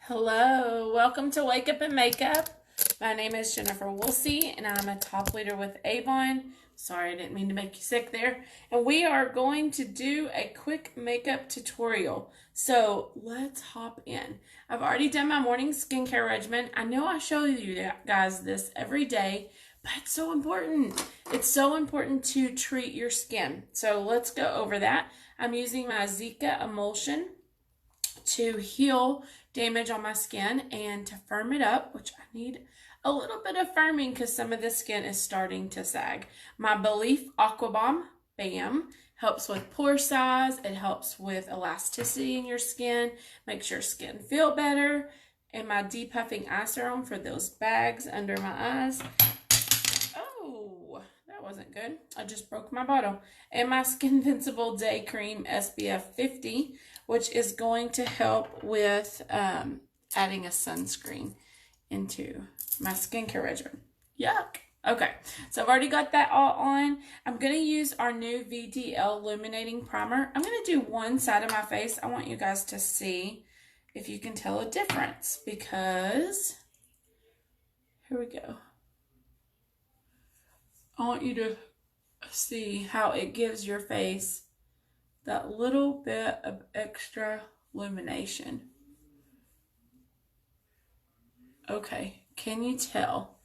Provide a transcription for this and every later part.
Hello, welcome to Wake Up and Makeup. My name is Jennifer Woolsey and I'm a top leader with AVON. Sorry, I didn't mean to make you sick there. And we are going to do a quick makeup tutorial. So let's hop in. I've already done my morning skincare regimen. I know I show you guys this every day, but it's so important. It's so important to treat your skin. So let's go over that. I'm using my Zika emulsion to heal damage on my skin and to firm it up, which I need a little bit of firming because some of the skin is starting to sag. My Belief Aqua Bomb, bam, helps with pore size. It helps with elasticity in your skin, makes your skin feel better. And my depuffing eye serum for those bags under my eyes. Oh, that wasn't good. I just broke my bottle. And my Skin Invincible Day Cream SPF 50, which is going to help with adding a sunscreen into my skincare regimen. Yuck. Okay, so I've already got that all on. I'm going to use our new VDL Illuminating Primer. I'm going to do one side of my face. I want you guys to see if you can tell a difference because, here we go. I want you to see how it gives your face that little bit of extra illumination. Okay, can you tell?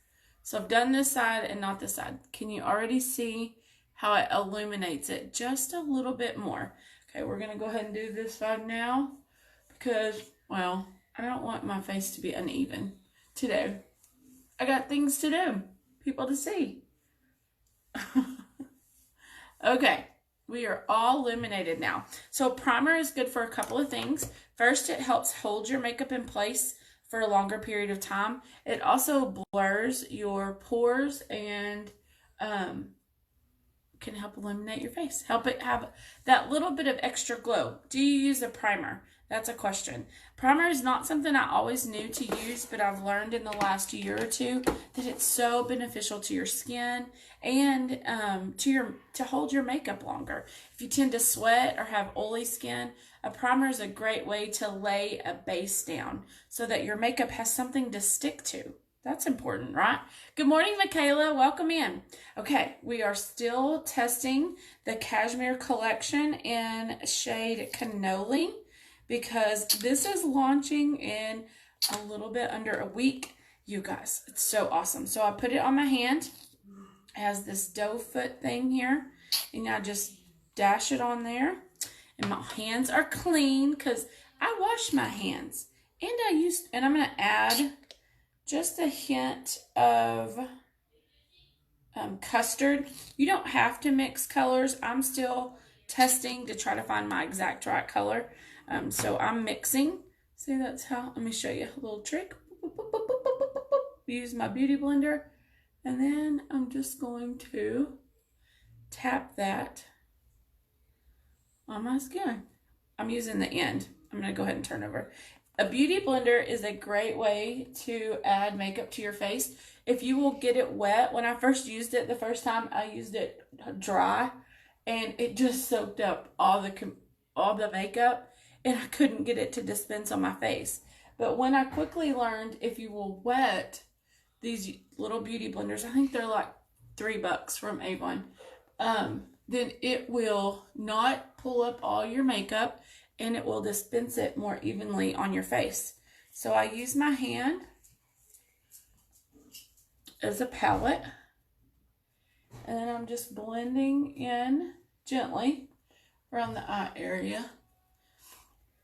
So I've done this side and not this side. Can you already see how it illuminates it just a little bit more? Okay, we're gonna go ahead and do this side now because, well, I don't want my face to be uneven today. I got things to do, people to see. Okay. We are all illuminated now. So primer is good for a couple of things. First, it helps hold your makeup in place for a longer period of time. It also blurs your pores and can help illuminate your face. Help it have that little bit of extra glow. Do you use a primer? That's a question. Primer is not something I always knew to use, but I've learned in the last year or two that it's so beneficial to your skin and to hold your makeup longer. If you tend to sweat or have oily skin, a primer is a great way to lay a base down so that your makeup has something to stick to. That's important, right? Good morning, Michaela. Welcome in. Okay, we are still testing the Cashmere collection in shade Cannoli because this is launching in a little bit under a week. You guys, it's so awesome. So I put it on my hand. It has this doe foot thing here, and I just dash it on there. And my hands are clean because I washed my hands. And I'm going to add just a hint of custard. You don't have to mix colors. I'm still testing to try to find my exact right color. So I'm mixing. See, that's how, let me show you a little trick. Use my beauty blender. And then I'm just going to tap that on my skin. I'm using the end. I'm going to go ahead and turn over. A beauty blender is a great way to add makeup to your face. If you will get it wet, when I first used it the first time, I used it dry and it just soaked up all the makeup and I couldn't get it to dispense on my face. But when I quickly learned if you will wet these little beauty blenders, I think they're like $3 from AVON, then it will not pull up all your makeup and it will dispense it more evenly on your face. So I use my hand as a palette and then I'm just blending in gently around the eye area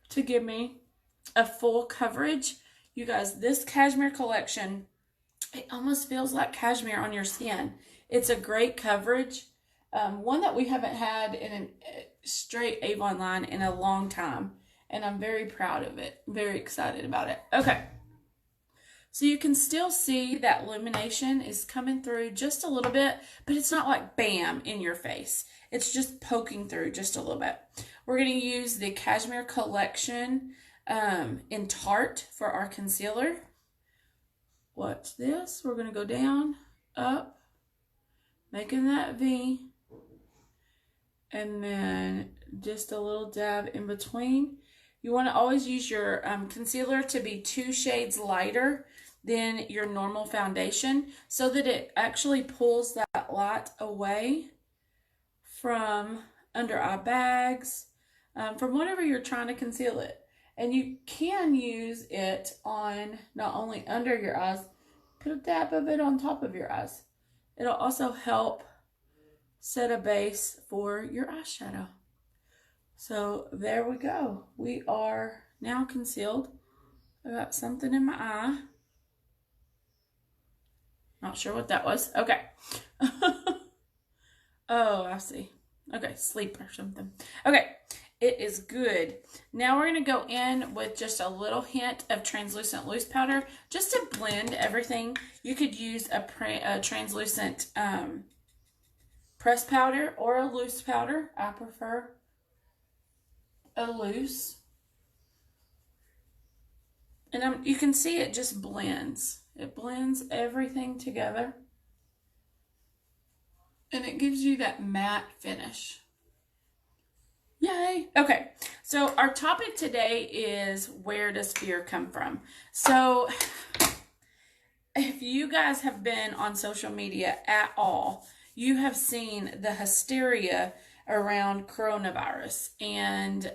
to give me a full coverage. You guys, this Cashmere collection, it almost feels like cashmere on your skin. It's a great coverage. One that we haven't had in a straight AVON line in a long time. And I'm very proud of it. Very excited about it. Okay. So you can still see that illumination is coming through just a little bit, but it's not like bam in your face. It's just poking through just a little bit. We're going to use the Cashmere collection in Tarte for our concealer. Watch this. We're going to go down, up, making that V. And then just a little dab in between. you want to always use your concealer to be 2 shades lighter than your normal foundation so that it actually pulls that light away from under eye bags, from whatever you're trying to conceal it. And you can use it on not only under your eyes, put a dab of it on top of your eyes. It'll also help set a base for your eyeshadow. So there we go. We are now concealed. I got something in my eye. Not sure what that was. Okay. Oh, I see. Okay, sleep or something. Okay, it is good. Now we're going to go in with just a little hint of translucent loose powder just to blend everything. You could use a translucent pressed powder or a loose powder. I prefer a loose. And you can see it just blends. It blends everything together. And it gives you that matte finish. Yay! Okay, so our topic today is, where does fear come from? So if you guys have been on social media at all, you have seen the hysteria around coronavirus and,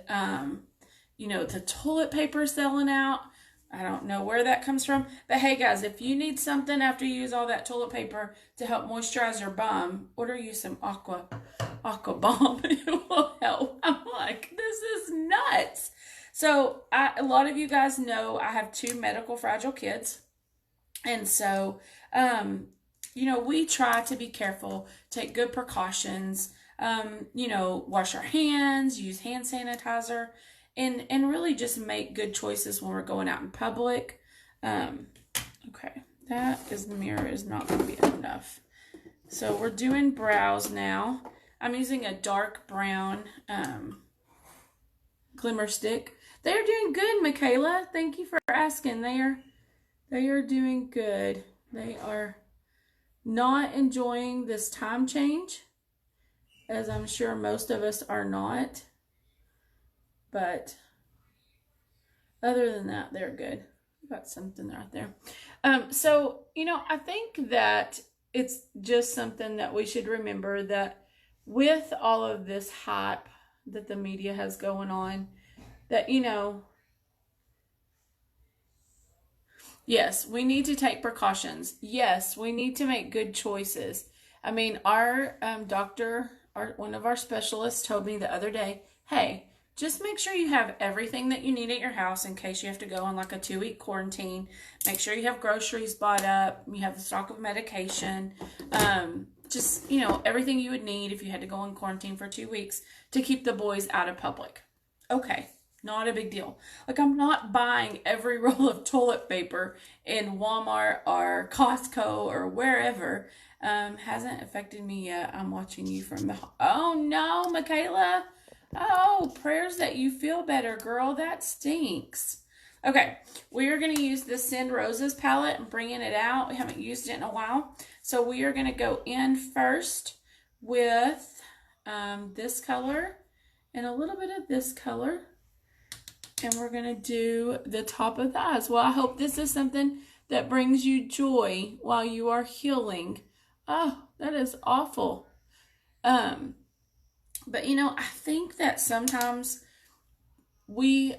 you know, the toilet paper selling out. I don't know where that comes from. But hey, guys, if you need something after you use all that toilet paper to help moisturize your bum, order you some Aqua Bomb. It will help. I'm like, this is nuts. So a lot of you guys know I have 2 medical fragile kids. And so, you know, we try to be careful, take good precautions, you know, wash our hands, use hand sanitizer, and really just make good choices when we're going out in public. Okay, the mirror is not going to be enough. So we're doing brows now. I'm using a dark brown Glimmer stick. They're doing good, Michaela. Thank you for asking. They are doing good. They are not enjoying this time change, as I'm sure most of us are not. But other than that, they're good. Got something right there. So, you know, I think that it's just something that we should remember, that with all of this hype that the media has going on, that, you know, yes, we need to take precautions. Yes, we need to make good choices. I mean, our doctor, one of our specialists told me the other day, hey, just make sure you have everything that you need at your house in case you have to go on like a 2-week quarantine. Make sure you have groceries bought up. You have a stock of medication. Just, you know, everything you would need if you had to go in quarantine for 2 weeks to keep the boys out of public. Okay, not a big deal. Like, I'm not buying every roll of toilet paper in Walmart or Costco or wherever. Hasn't affected me yet. I'm watching you from the... Oh, no, Michaela. Oh, prayers that you feel better, girl. That stinks. Okay, we are going to use the Send Roses palette and bringing it out. We haven't used it in a while. So we are going to go in first with this color and a little bit of this color. And we're going to do the top of the eyes. Well, I hope this is something that brings you joy while you are healing. Oh, that is awful. But, you know, I think that sometimes we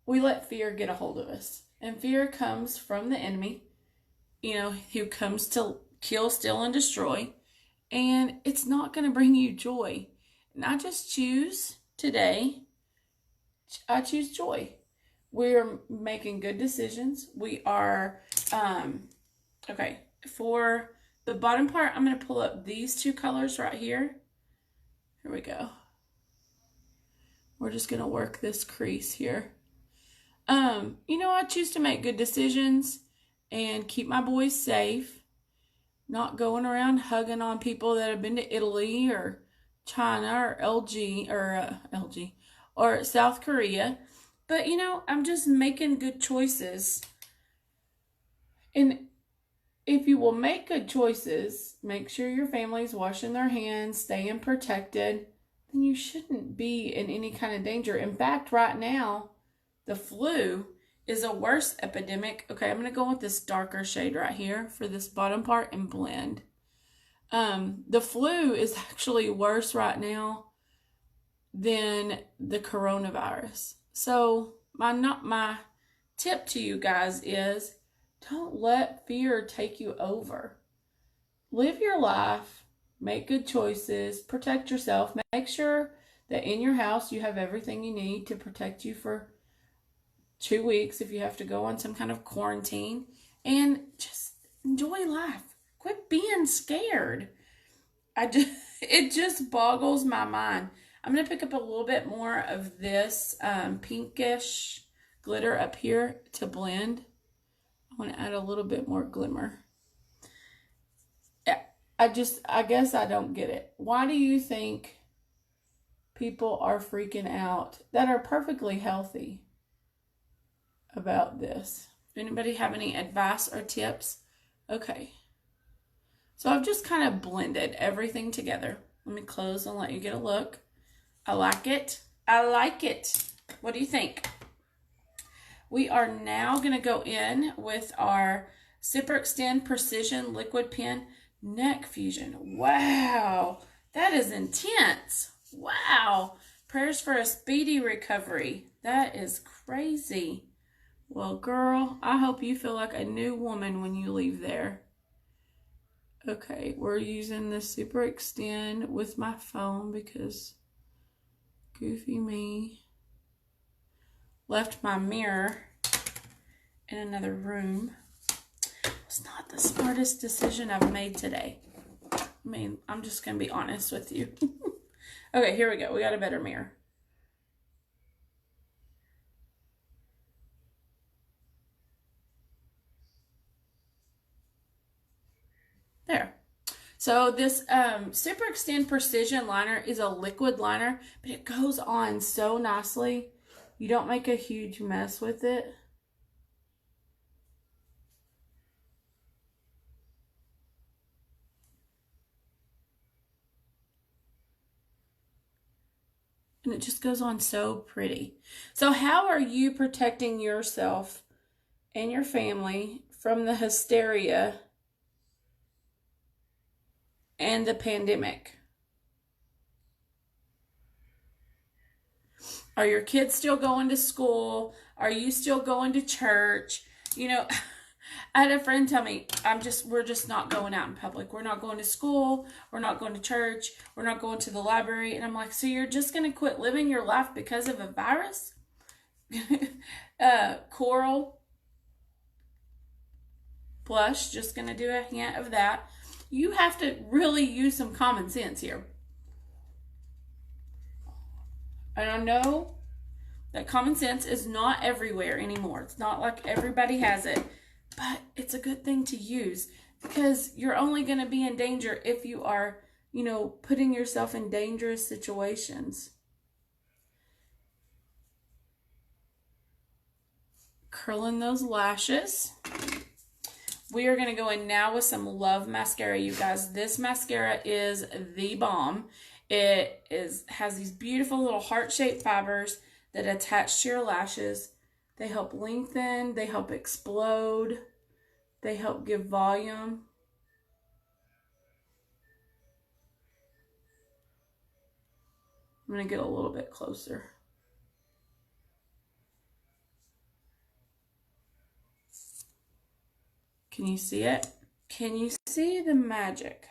let fear get a hold of us. And fear comes from the enemy, you know, who comes to kill, steal, and destroy. And it's not going to bring you joy. And I just choose today, I choose joy. We're making good decisions. We are, okay, for the bottom part, I'm going to pull up these 2 colors right here. Here we go. We're just going to work this crease here. You know, I choose to make good decisions and keep my boys safe. Not going around hugging on people that have been to Italy or China or LG or South Korea. But, you know, I'm just making good choices. And if you will make good choices, make sure your family's washing their hands, staying protected. then you shouldn't be in any kind of danger. In fact, right now, the flu is a worse epidemic. Okay, I'm going to go with this darker shade right here for this bottom part and blend. The flu is actually worse right now than the coronavirus. So my tip to you guys is don't let fear take you over. Live your life, make good choices, protect yourself, make sure that in your house you have everything you need to protect you for 2 weeks if you have to go on some kind of quarantine, and just enjoy life. Quit being scared. It just boggles my mind. I'm going to pick up a little bit more of this pinkish glitter up here to blend. I want to add a little bit more glimmer. I guess I don't get it. Why do you think people are freaking out that are perfectly healthy about this? Anybody have any advice or tips? Okay. So I've just kind of blended everything together. Let me close and let you get a look. I like it. I like it. What do you think? We are now going to go in with our Super Extend Precision Liquid Pen Neck Fusion. Wow, that is intense. Wow. Prayers for a speedy recovery. That is crazy. Well, girl, I hope you feel like a new woman when you leave there. Okay, we're using the Super Extend with my phone because goofy me left my mirror in another room. It's not the smartest decision I've made today. I mean, I'm just going to be honest with you. Okay, here we go. We got a better mirror. There. So this Super Extend Precision Liner is a liquid liner, but it goes on so nicely. You don't make a huge mess with it. And it just goes on so pretty. So how are you protecting yourself and your family from the hysteria and the pandemic? Are your kids still going to school? Are you still going to church? You know, I had a friend tell me, we're just not going out in public. We're not going to school. We're not going to church. We're not going to the library. And I'm like, so you're just going to quit living your life because of a virus? Coral blush, just going to do a hint of that. You have to really use some common sense here. And I know that common sense is not everywhere anymore. It's not like everybody has it. But it's a good thing to use because you're only going to be in danger if you are, you know, putting yourself in dangerous situations. Curling those lashes. We are going to go in now with some Love Mascara, you guys. This mascara is the bomb. It has these beautiful little heart-shaped fibers that attach to your lashes. They help lengthen, they help explode, they help give volume. I'm going to get a little bit closer. Can you see it? Can you see the magic?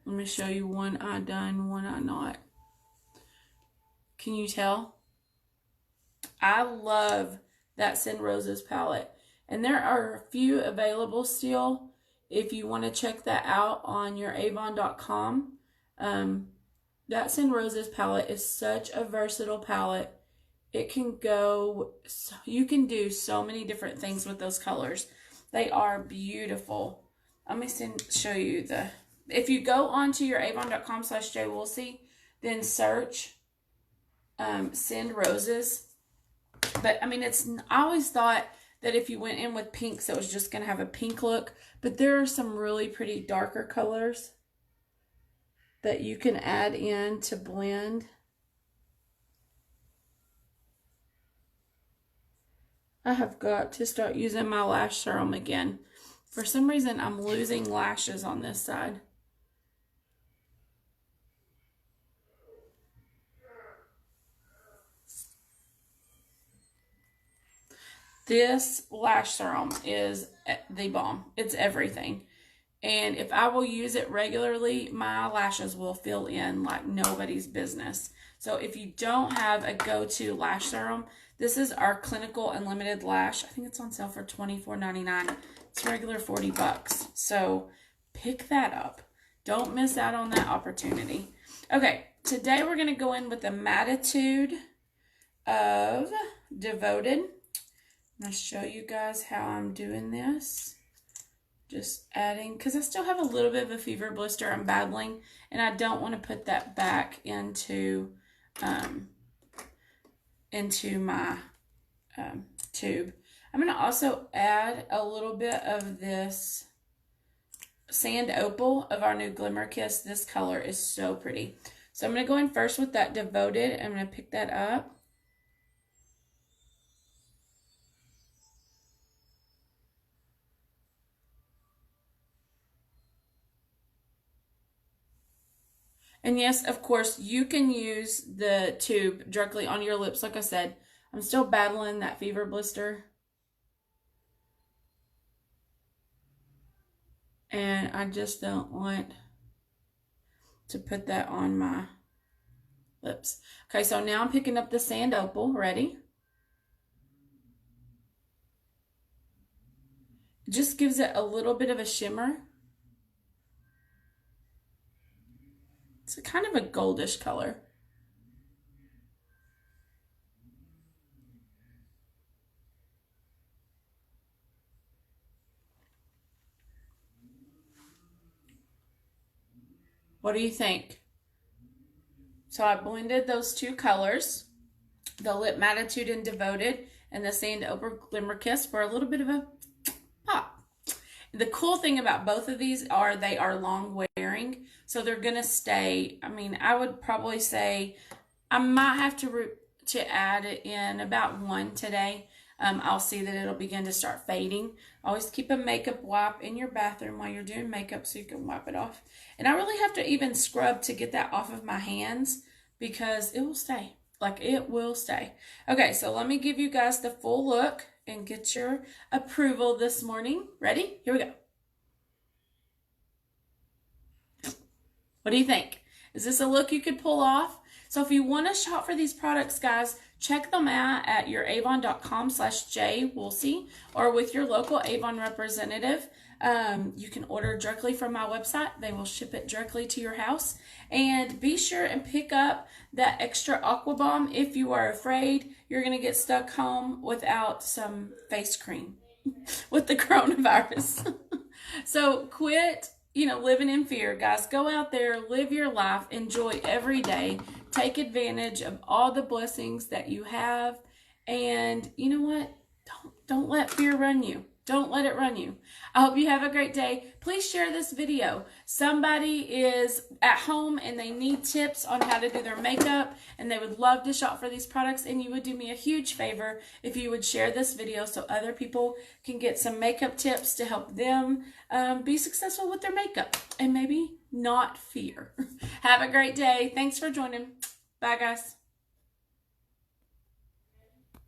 Let me show you one eye done, one eye not. Can you tell? I love that Send Roses palette. And there are a few available still. If you want to check that out on your avon.com. That Send Roses palette is such a versatile palette. It can go, you can do so many different things with those colors. They are beautiful. Let me show you if you go onto your avon.com/jwoolsey, then search Send Roses. But, I mean, I always thought that if you went in with pinks, it was just going to have a pink look. But there are some really pretty darker colors that you can add in to blend. I have got to start using my lash serum again. For some reason, I'm losing lashes on this side. This lash serum is the bomb. It's everything. And if I will use it regularly, my lashes will fill in like nobody's business. So if you don't have a go-to lash serum, this is our Clinical Unlimited Lash. I think it's on sale for $24.99. It's regular $40. So pick that up. Don't miss out on that opportunity. Okay, today we're going to go in with the Mattitude of Devoted. I'm going to show you guys how I'm doing this. Just adding, because I still have a little bit of a fever blister I'm battling, and I don't want to put that back into my tube. I'm going to also add a little bit of this Sand Opal of our new Glimmer Kiss. This color is so pretty. So I'm going to go in first with that Devoted. I'm going to pick that up. And yes, of course, you can use the tube directly on your lips. Like I said, I'm still battling that fever blister. And I just don't want to put that on my lips. Okay, so now I'm picking up the Sand Opal. Ready? It just gives it a little bit of a shimmer. It's a kind of a goldish color. What do you think? So I blended those two colors, the Lip Mattitude and Devoted and the Sand Opal Glimmer Kiss, for a little bit of a pop. The cool thing about both of these are they are long wearing, so they're going to stay. I mean, I would probably say I might have to add it in about one today. I'll see that it'll begin to start fading. Always keep a makeup wipe in your bathroom while you're doing makeup so you can wipe it off. And I really have to even scrub to get that off of my hands because it will stay. Like, it will stay. Okay, so let me give you guys the full look and get your approval this morning. Ready? Here we go. What do you think? Is this a look you could pull off? So if you want to shop for these products, guys, check them out at your avon.com/jwoolsey or with your local Avon representative. You can order directly from my website. They will ship it directly to your house. And be sure and pick up that extra Aqua Bomb if you are afraid you're going to get stuck home without some face cream with the coronavirus. So quit, living in fear, guys. Go out there, live your life, enjoy every day. Take advantage of all the blessings that you have. And you know what? Don't let fear run you. Don't let it run you. I hope you have a great day. Please share this video. Somebody is at home and they need tips on how to do their makeup and they would love to shop for these products, and you would do me a huge favor if you would share this video so other people can get some makeup tips to help them be successful with their makeup and maybe not fear. Have a great day. Thanks for joining. Bye, guys.